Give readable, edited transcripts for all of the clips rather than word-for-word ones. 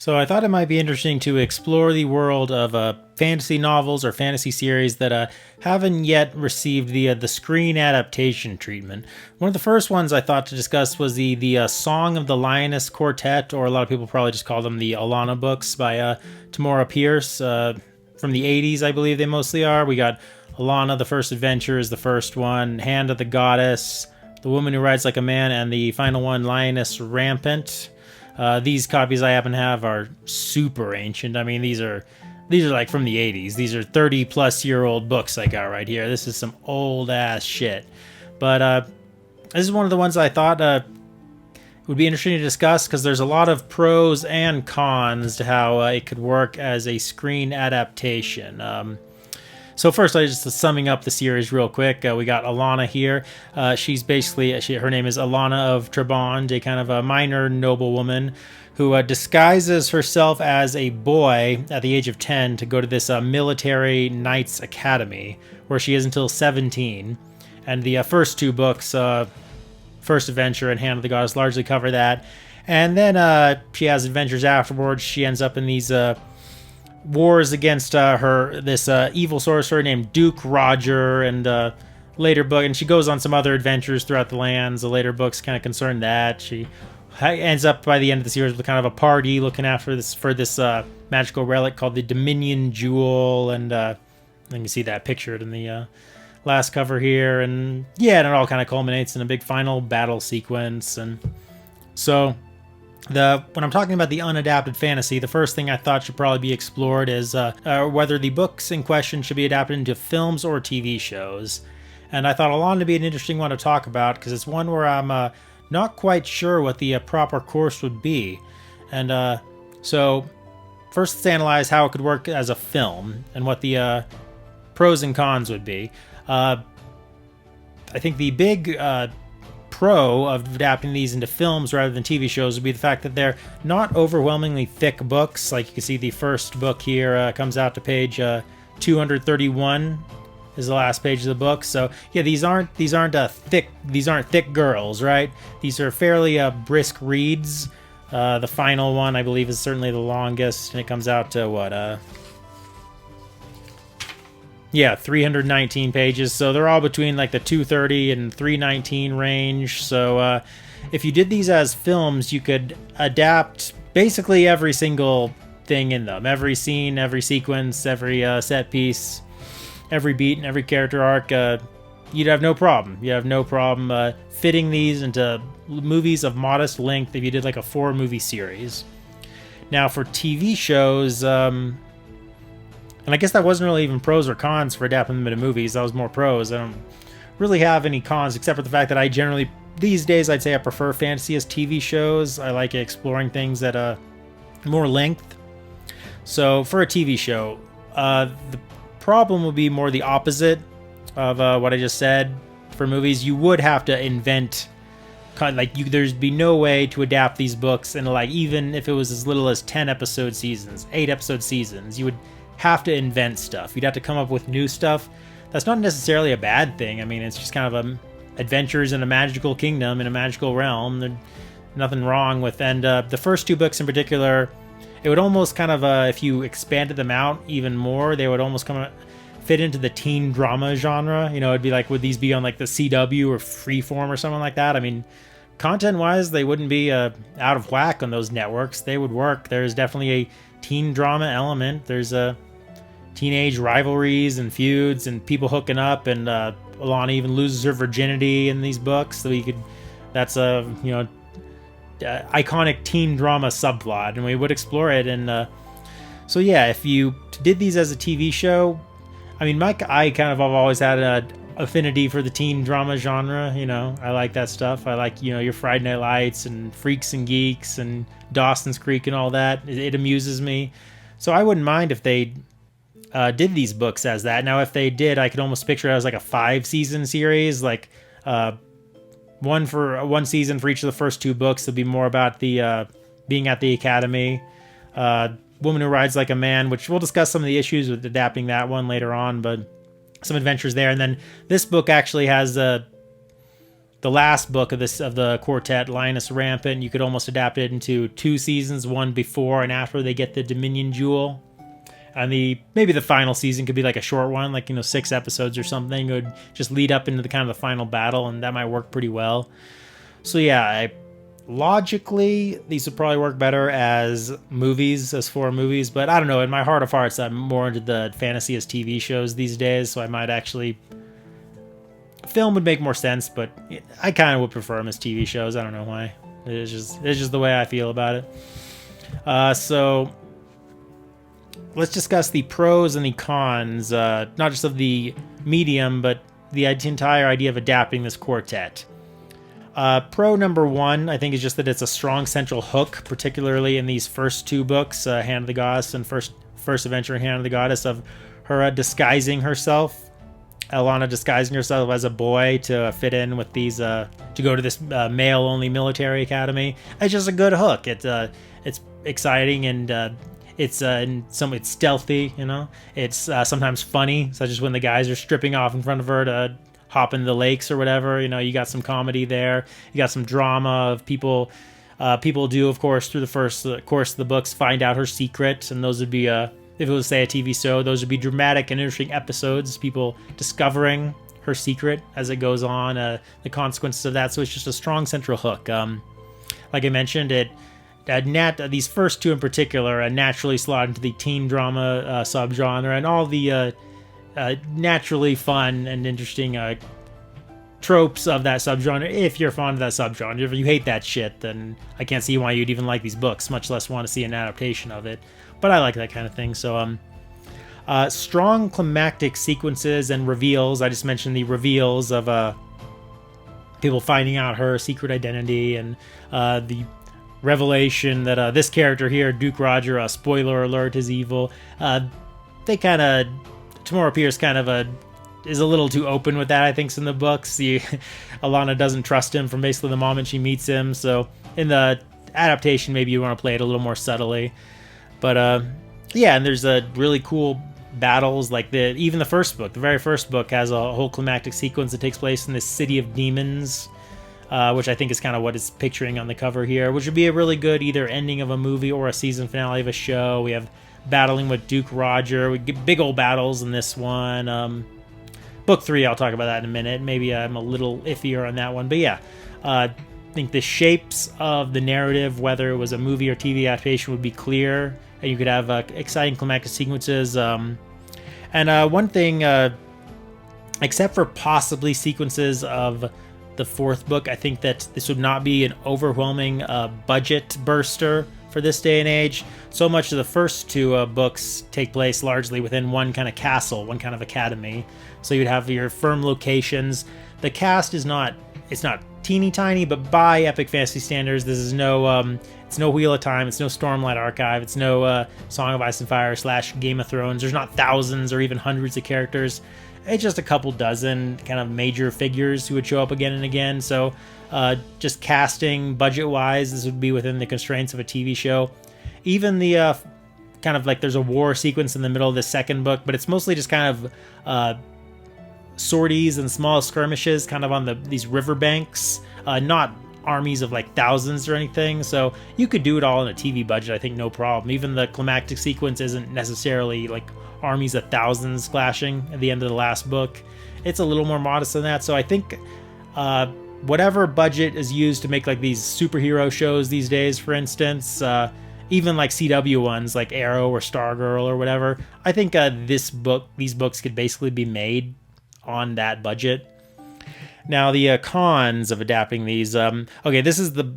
So I thought it might be interesting to explore the world of fantasy novels or fantasy series that haven't yet received the screen adaptation treatment. One of the first ones I thought to discuss was the Song of the Lioness quartet, or a lot of people probably just call them the Alanna books by Tamora Pierce from the 80s, I believe they mostly are. We got Alanna, the First Adventure is the first one, Hand of the Goddess, The Woman Who Rides Like a Man, and the final one, Lioness Rampant. These copies I happen to have are super ancient. I mean, these are like from the 80s. These are 30 plus year old books I got right here. This is some old ass shit. But this is one of the ones I thought would be interesting to discuss because there's a lot of pros and cons to how it could work as a screen adaptation. So first, I just summing up the series real quick. We got Alanna here. She's basically, her name is Alanna of Trabond, a kind of a minor noblewoman who disguises herself as a boy at the age of 10 to go to this military knights academy, where she is until 17. And the first two books, First Adventure and Hand of the Goddess, largely cover that. And then she has adventures afterwards. She ends up in these wars against this evil sorcerer named Duke Roger, and later book, and she goes on some other adventures throughout the lands. The later books kind of concern that. She ends up by the end of the series with kind of a party looking after this magical relic called the Dominion Jewel, and you can see that pictured in the last cover here. And yeah, and it all kind of culminates in a big final battle sequence. And so when I'm talking about the unadapted fantasy, the first thing I thought should probably be explored is whether the books in question should be adapted into films or TV shows. And I thought Alanna would be an interesting one to talk about because it's one where I'm not quite sure what the proper course would be. And so first let's analyze how it could work as a film and what the pros and cons would be. I think the big pro of adapting these into films rather than TV shows would be the fact that they're not overwhelmingly thick books. Like you can see, the first book here comes out to page 231 is the last page of the book. So yeah, these aren't thick girls, right? These are fairly brisk reads. The final one, I believe, is certainly the longest, and it comes out to 319 pages. So they're all between like the 230 and 319 range. So if you did these as films, you could adapt basically every single thing in them. Every scene, every sequence, every set piece, every beat, and every character arc. You'd have no problem. You have no problem fitting these into movies of modest length if you did like a 4-movie series. Now for TV shows, and I guess that wasn't really even pros or cons for adapting them into movies. That was more pros. I don't really have any cons except for the fact that I generally, these days, I'd say I prefer fantasy as TV shows. I like exploring things at more length. So for a TV show, the problem would be more the opposite of what I just said. For movies, you would have to invent, there'd be no way to adapt these books, and like even if it was as little as 10 episode seasons, 8 episode seasons, you would have to invent stuff. You'd have to come up with new stuff. That's not necessarily a bad thing. I mean, it's just kind of adventures in a magical kingdom, in a magical realm. There's nothing wrong with. And the first two books in particular, it would almost kind of, if you expanded them out even more, they would almost fit into the teen drama genre. You know, it'd be like, would these be on like the CW or Freeform or something like that? I mean, content-wise, they wouldn't be out of whack on those networks. They would work. There's definitely a teen drama element. There's teenage rivalries and feuds and people hooking up, and Alanna even loses her virginity in these books. So that's a iconic teen drama subplot, and we would explore it. And so yeah, if you did these as a TV show, I mean, I kind of have always had an affinity for the teen drama genre. You know, I like that stuff. I like, your Friday Night Lights and Freaks and Geeks and Dawson's Creek and all that. It amuses me. So I wouldn't mind if they did these books as that. Now, if they did, I could almost picture it as like a 5-season series, like one season for each of the first 2 books. It'd be more about the being at the academy. Woman Who Rides Like a Man, which we'll discuss some of the issues with adapting that one later on, but some adventures there. And then this book actually has the last book of the quartet, Lioness Rampant, you could almost adapt it into 2 seasons, one before and after they get the Dominion Jewel. And maybe the final season could be like a short one, like 6 episodes or something. It would just lead up into the kind of the final battle, and that might work pretty well. So yeah, logically these would probably work better as 4 movies, but I don't know. In my heart of hearts, I'm more into the fantasy as TV shows these days, so I might actually film would make more sense, but I kind of would prefer them as TV shows. I don't know why. It's just the way I feel about it. So let's discuss the pros and the cons, not just of the medium, but the entire idea of adapting this quartet. Pro number 1, I think, is just that it's a strong central hook, particularly in these first 2 books, Hand of the Goddess and first adventure in Hand of the Goddess, of her disguising herself. Alanna disguising herself as a boy to fit in with these, to go to this male-only military academy. It's just a good hook. It's exciting, and it's stealthy. It's sometimes funny, such as when the guys are stripping off in front of her to hop in the lakes or whatever. You got some comedy there. You got some drama of people. People do, of course, through the first course of the books, find out her secret, and those would be if it was, say, a TV show, those would be dramatic and interesting episodes, people discovering her secret as it goes on, the consequences of that. So it's just a strong central hook. Like I mentioned, these first 2 in particular naturally slot into the teen drama subgenre, and all the naturally fun and interesting tropes of that subgenre. If you're fond of that subgenre, if you hate that shit, then I can't see why you'd even like these books, much less want to see an adaptation of it. But I like that kind of thing. So strong climactic sequences and reveals. I just mentioned the reveals of people finding out her secret identity, and the revelation that this character here, Duke Roger, spoiler alert, is evil. Tamora Pierce is a little too open with that, I think, in the books. Alanna doesn't trust him from basically the moment she meets him. So in the adaptation, maybe you want to play it a little more subtly. But yeah, and there's really cool battles, like even the first book. The very first book has a whole climactic sequence that takes place in this city of demons, which I think is kind of what it's picturing on the cover here, which would be a really good either ending of a movie or a season finale of a show. We have battling with Duke Roger. We get big old battles in this one. Book 3, I'll talk about that in a minute. Maybe I'm a little iffier on that one, but yeah. I think the shapes of the narrative, whether it was a movie or TV adaptation, would be clear, and you could have exciting climactic sequences. And one thing, except for possibly sequences of the 4th book, I think that this would not be an overwhelming budget burster for this day and age. So much of the first 2 books take place largely within one kind of castle, one kind of academy. So you'd have your firm locations. The cast it's not teeny tiny, but by epic fantasy standards, this is it's no Wheel of Time, it's no Stormlight Archive, it's no Song of Ice and Fire / Game of Thrones. There's not thousands or even hundreds of characters. It's just a couple dozen kind of major figures who would show up again and again. So just casting budget-wise, this would be within the constraints of a TV show. Even the kind of like there's a war sequence in the middle of the 2nd book, but it's mostly just kind of sorties and small skirmishes kind of on these riverbanks, not armies of like thousands or anything. So you could do it all in a TV budget, I think, no problem. Even the climactic sequence isn't necessarily like armies of thousands clashing at the end of the last book. It's a little more modest than that. So I think whatever budget is used to make like these superhero shows these days, for instance, even like CW ones like Arrow or Stargirl or whatever, I think these books could basically be made on that budget. Now the cons of adapting these. Okay, this is the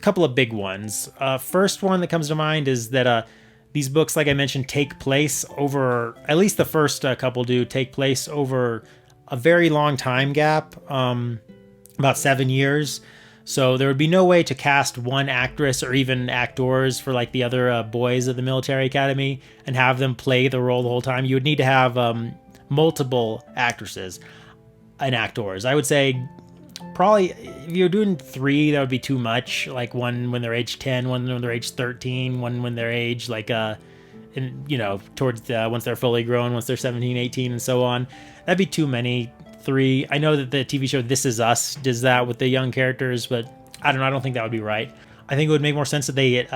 couple of big ones. First one that comes to mind is that these books, like I mentioned, take place over, at least the first couple do, take place over a very long time gap, about 7 years. So there would be no way to cast one actress or even actors for like the other boys of the military academy and have them play the role the whole time. You would need to have multiple actresses and actors. I would say probably if you're doing 3, that would be too much. Like one when they're age 10, one when they're age 13, one when they're age like towards once they're fully grown, once they're 17, 18, and so on. That'd be too many. 3. I know that the TV show This Is Us does that with the young characters, but I don't know. I don't think that would be right. I think it would make more sense that they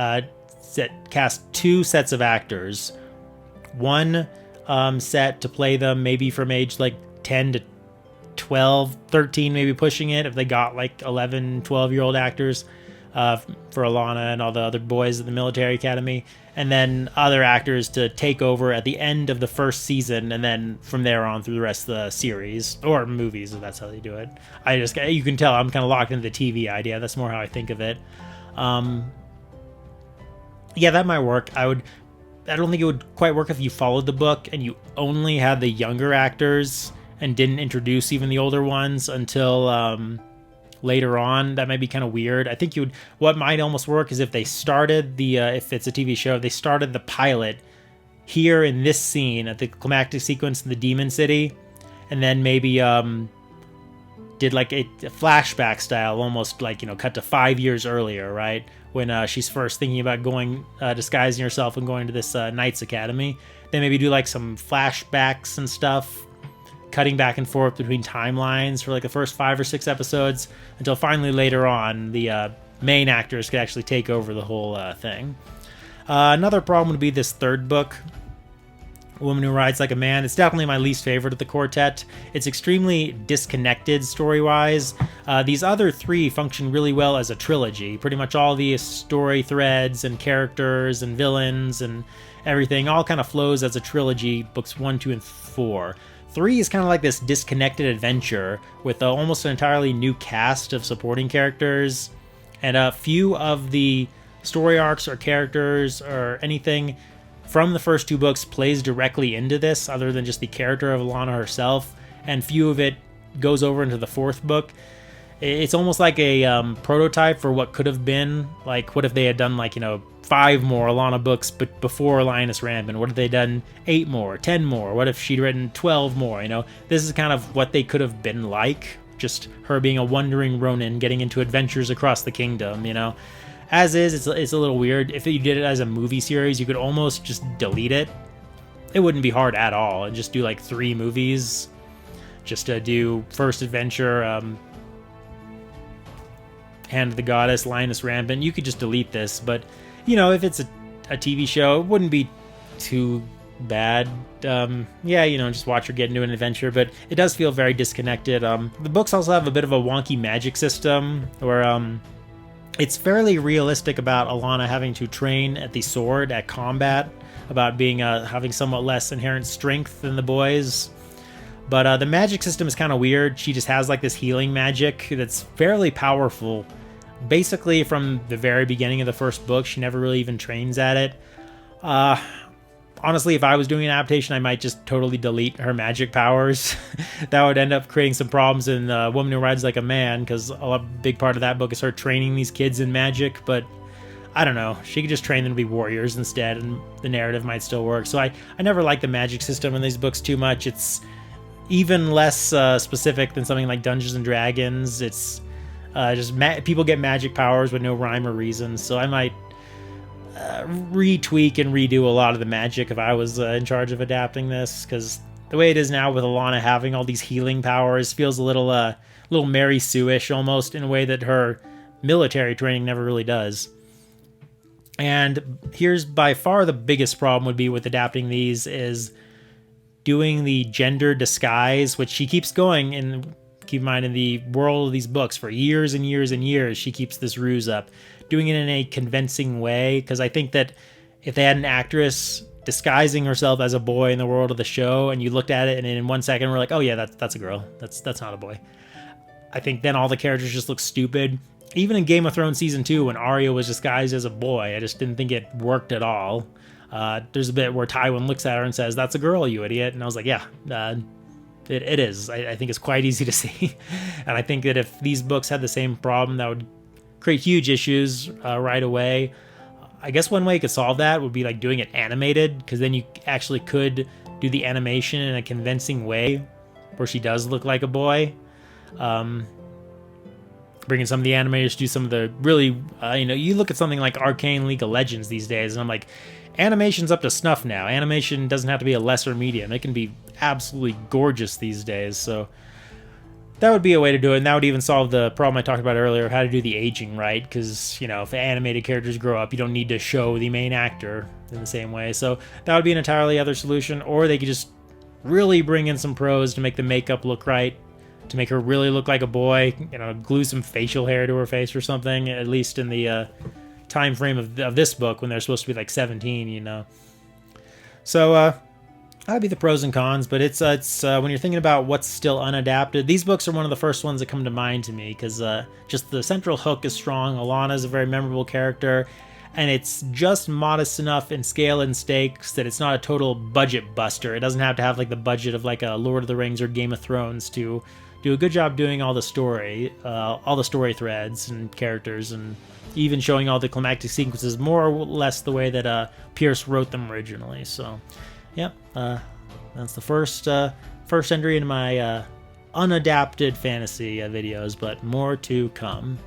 cast 2 sets of actors. One set to play them maybe from age like 10 to 12, 13, maybe pushing it if they got like 11, 12-year-old actors for Alanna and all the other boys at the military academy. And then other actors to take over at the end of the first season, and then from there on through the rest of the series or movies, if that's how they do it. You can tell I'm kind of locked into the TV idea. That's more how I think of it. Yeah, that might work. I don't think it would quite work if you followed the book and you only had the younger actors and didn't introduce even the older ones until later on. That might be kind of weird. I think what might almost work is if they started if it's a TV show, they started the pilot here in this scene at the climactic sequence in the Demon City, and then maybe did like a flashback style, almost like, cut to 5 years earlier, right? When she's first thinking about going, disguising herself and going to this Knights Academy. Then maybe do like some flashbacks and stuff, cutting back and forth between timelines for like the first 5 or 6 episodes until finally later on the main actors could actually take over the whole thing. Another problem would be this third book, Woman Who Rides Like a Man. It's definitely my least favorite of the quartet. It's extremely disconnected story-wise. These other 3 function really well as a trilogy. Pretty much all the story threads and characters and villains and everything all kind of flows as a trilogy, books 1, 2, and 4. 3 is kind of like this disconnected adventure with almost an entirely new cast of supporting characters, and a few of the story arcs or characters or anything from the first 2 books plays directly into this, other than just the character of Alanna herself, and few of it goes over into the 4th book. It's almost like a prototype for what could have been. Like, what if they had done 5 more Alanna books but before Lioness Rampant? What if they done 8 more, 10 more? What if she'd written 12 more? This is kind of what they could have been like. Just her being a wandering Ronin, getting into adventures across the kingdom, As is, it's a little weird. If you did it as a movie series, you could almost just delete it. It wouldn't be hard at all, and just do like 3 movies. Just to do First Adventure, Hand of the Goddess, Lioness Rampant. You could just delete this, but if it's a TV show, it wouldn't be too bad. Just watch her get into an adventure, but it does feel very disconnected. The books also have a bit of a wonky magic system where it's fairly realistic about Alanna having to train at the sword at combat, about being having somewhat less inherent strength than the boys. But the magic system is kind of weird. She just has like this healing magic that's fairly powerful. Basically, from the very beginning of the first book, she never really even trains at it. Honestly, if I was doing an adaptation, I might just totally delete her magic powers. That would end up creating some problems in Woman Who Rides Like a Man, because a big part of that book is her training these kids in magic. But I don't know, she could just train them to be warriors instead, and the narrative might still work. So I never like the magic system in these books too much. It's even less specific than something like Dungeons and Dragons. It's just people get magic powers with no rhyme or reason. So I might retweak and redo a lot of the magic if I was in charge of adapting this, because the way it is now with Alanna having all these healing powers feels a little Mary Sue-ish almost, in a way that her military training never really does. And here's by far the biggest problem would be with adapting these is doing the gender disguise, which she keeps going, and keep in mind, in the world of these books for years and years and years, she keeps this ruse up, doing it in a convincing way. Because I think that if they had an actress disguising herself as a boy in the world of the show, and you looked at it and in 1 second we're like, oh yeah, that's a girl, that's not a boy, I think then all the characters just look stupid. Even in Game of Thrones season 2, when Arya was disguised as a boy, I just didn't think it worked at all. There's a bit where Tywin looks at her and says, "That's a girl, you idiot." And I was like, yeah, it is. I think it's quite easy to see. And I think that if these books had the same problem, that would create huge issues right away. I guess one way you could solve that would be like doing it animated, because then you actually could do the animation in a convincing way where she does look like a boy. Bringing some of the animators to do some of the really, you look at something like Arcane League of Legends these days, and I'm like, animation's up to snuff now. Animation doesn't have to be a lesser medium. It can be absolutely gorgeous these days. So That would be a way to do it, and that would even solve the problem I talked about earlier of how to do the aging right, because, you know, if animated characters grow up, you don't need to show the main actor in the same way. So that would be an entirely other solution, or they could just really bring in some pros to make the makeup look right, to make her really look like a boy, you know, glue some facial hair to her face or something, at least in the time frame of this book when they're supposed to be like 17, you know. So, that'd be the pros and cons, but it's when you're thinking about what's still unadapted, these books are one of the first ones that come to mind to me, because just the central hook is strong. Alanna is a very memorable character, and it's just modest enough in scale and stakes that it's not a total budget buster. It doesn't have to have like the budget of like a Lord of the Rings or Game of Thrones to do a good job doing all the story threads and characters, and even showing all the climactic sequences more or less the way that Pierce wrote them originally. So yep, that's the first entry in my unadapted fantasy videos, but more to come.